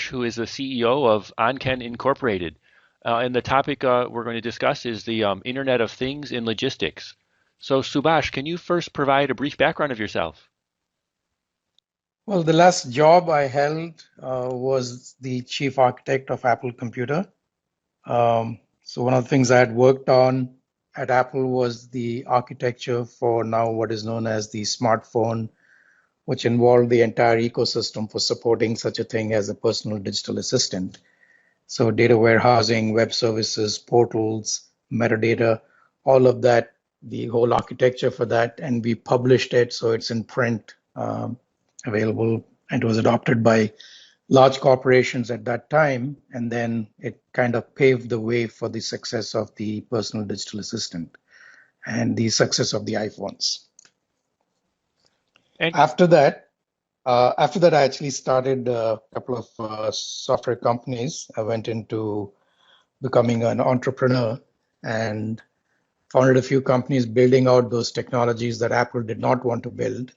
who is the CEO of Aankhen Incorporated. And the topic we're going to discuss is the Internet of Things in logistics. So, Subhash, can you first provide a brief background of yourself? Well, the last job I held was the chief architect of Apple Computer. So one of the things I had worked on at Apple was the architecture for now what is known as the smartphone, which involved the entire ecosystem for supporting such a thing as a personal digital assistant. So data warehousing, web services, portals, metadata, all of that, the whole architecture for that, and we published it so it's in print, available, and it was adopted by large corporations at that time, and then it kind of paved the way for the success of the personal digital assistant and the success of the iPhones. And After that, I actually started a couple of software companies. I went into becoming an entrepreneur and founded a few companies building out those technologies that Apple did not want to build,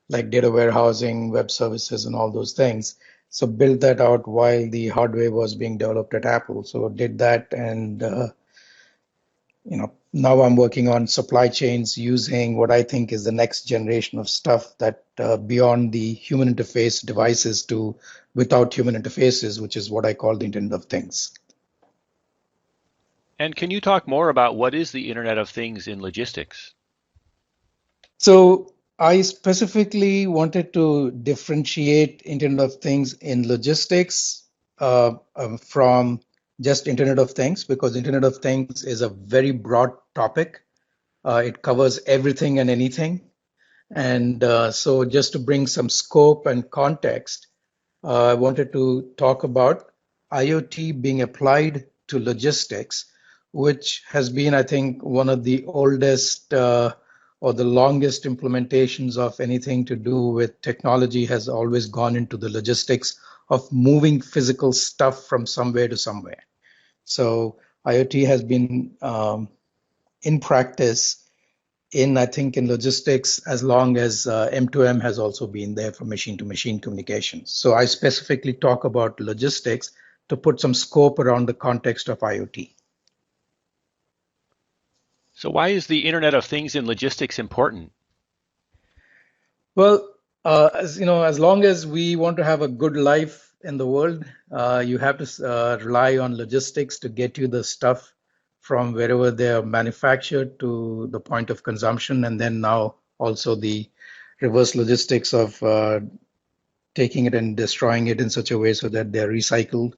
like data warehousing, web services, and all those things. So built that out while the hardware was being developed at Apple. So did that, and now I'm working on supply chains using what I think is the next generation of stuff that beyond the human interface devices to without human interfaces, which is what I call the Internet of Things. can you talk more about what is the Internet of Things in logistics? So I specifically wanted to differentiate Internet of Things in logistics from just Internet of Things because Internet of Things is a very broad topic. It covers everything and anything. And so just to bring some scope and context, I wanted to talk about IoT being applied to logistics, which has been, I think, one of the oldest or the longest implementations of anything to do with technology has always gone into the logistics of moving physical stuff from somewhere to somewhere. So IoT has been in practice in, I think, in logistics as long as M2M has also been there for machine to machine communications. So I specifically talk about logistics to put some scope around the context of IoT. So, why is the Internet of Things in logistics important? Well, as you know, as long as we want to have a good life in the world, you have to rely on logistics to get you the stuff from wherever they are manufactured to the point of consumption, and then now also the reverse logistics of taking it and destroying it in such a way so that they're recycled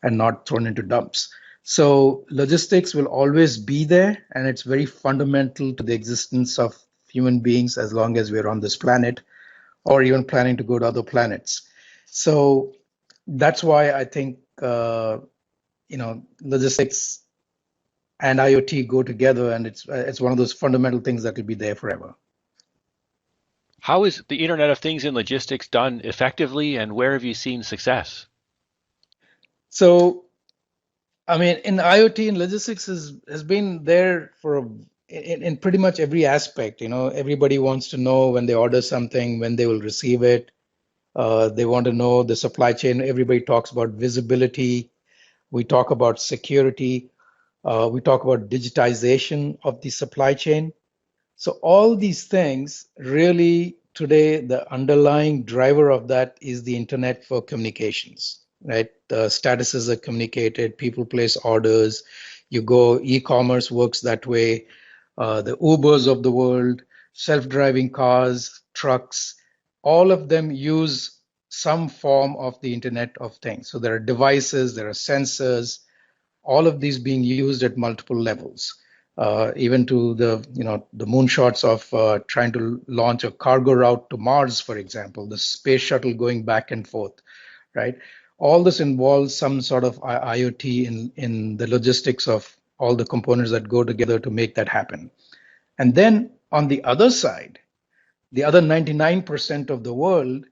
and not thrown into dumps. So logistics will always be there, and it's very fundamental to the existence of human beings as long as we're on this planet or even planning to go to other planets. So that's why I think logistics and IoT go together, and it's one of those fundamental things that will be there forever. How is the Internet of Things in logistics done effectively, and where have you seen success? So I mean, in IoT and logistics has been there in pretty much every aspect. Everybody wants to know when they order something, when they will receive it. They want to know the supply chain. Everybody talks about visibility. We talk about security. We talk about digitization of the supply chain. So all these things really today, the underlying driver of that is the internet for communications, right? The statuses are communicated, people place orders, you go, e-commerce works that way. The Ubers of the world, self-driving cars, trucks, all of them use some form of the Internet of Things. So there are devices, there are sensors, all of these being used at multiple levels, even to the moonshots of trying to launch a cargo route to Mars, for example, the space shuttle going back and forth, right? All this involves some sort of IoT in the logistics of all the components that go together to make that happen. And then on the other side, the other 99% of the world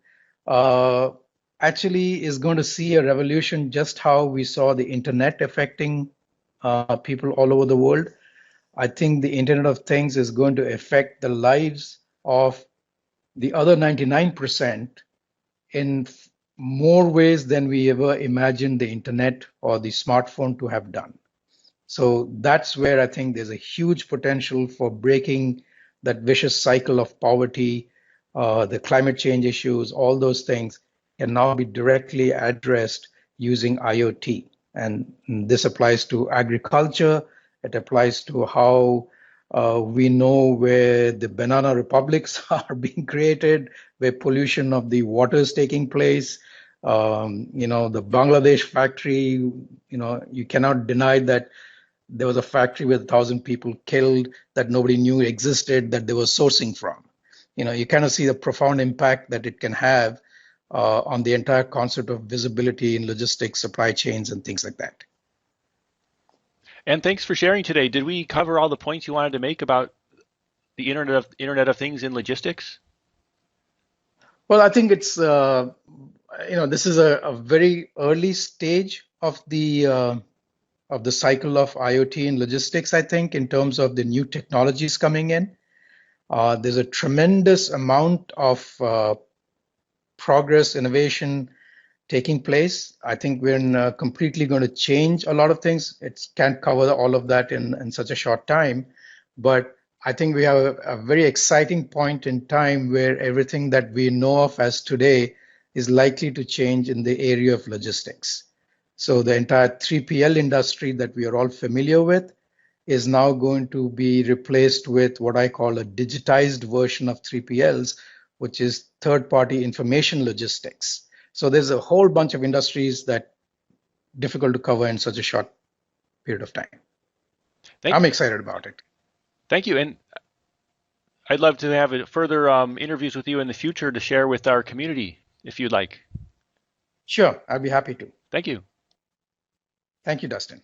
uh, actually is going to see a revolution, just how we saw the internet affecting people all over the world. I think the Internet of Things is going to affect the lives of the other 99% in more ways than we ever imagined the internet or the smartphone to have done. So that's where I think there's a huge potential for breaking that vicious cycle of poverty, the climate change issues, all those things can now be directly addressed using IoT. And this applies to agriculture, it applies to how we know where the banana republics are being created, where pollution of the water is taking place. The Bangladesh factory, you cannot deny that there was a factory with 1,000 people killed that nobody knew existed that they were sourcing from. You kind of see the profound impact that it can have on the entire concept of visibility in logistics, supply chains, and things like that. And thanks for sharing today. Did we cover all the points you wanted to make about the Internet of Things in logistics? Well, I think this is a very early stage of the cycle of IoT in logistics. I think in terms of the new technologies coming in, there's a tremendous amount of progress, innovation taking place. I think we're completely going to change a lot of things. It can't cover all of that in such a short time, but I think we have a very exciting point in time where everything that we know of as today is likely to change in the area of logistics. So the entire 3PL industry that we are all familiar with is now going to be replaced with what I call a digitized version of 3PLs, which is third party information logistics. So there's a whole bunch of industries that difficult to cover in such a short period of time. Thank, I'm excited about it. thank you. And I'd love to have further interviews with you in the future to share with our community if you'd like. Sure, I'll be happy to. Thank you. Thank you, Dustin.